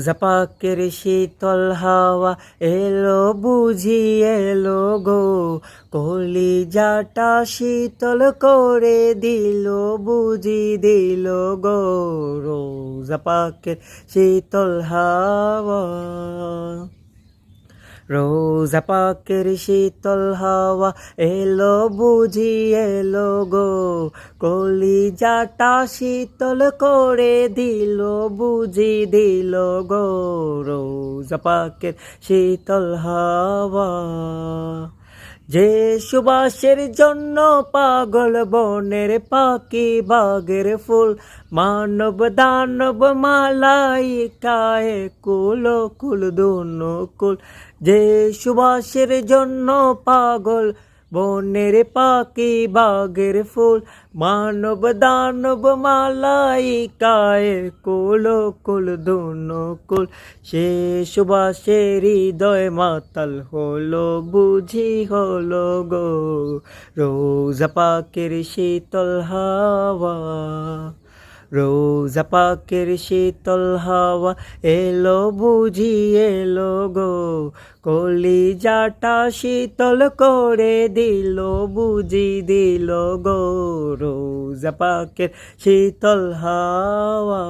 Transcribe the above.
রোজা পাকের শীতল হাওয়া এলো বুঝি এলো গো, কলিজাটা শীতল করে দিল বুঝি দিল গো। রোজা পাকের শীতল হাওয়া, রোজা পাকের শীতল হাওয়া এলো বুঝি এলো গো, কলিজাটা শীতল করে দিল বুঝি দিল গো। রোজা পাকের শীতল হাওয়া, যে সুবাসের জন্য পাগল বনের পাখি বাগের ফুল, মানব দানব মালাইকায় কুল কুল দুনো কুল। যে সুবাসের জন্য পাগল বনের পাখি বাগের ফুল, মানব দানব মালাইকায় কুল কুল দুনো কুল। সে সুবাসের হৃদয় মাতাল হলো বুঝি হলো গো, রোজা পাকের শীতল হাওয়া। রোজা পাকের শীতল হাওয়া এলো বুঝি এলো গো, কলিজাটা শীতল করে দিল বুঝি দিল গো। রোজা পাকের শীতল হাওয়া।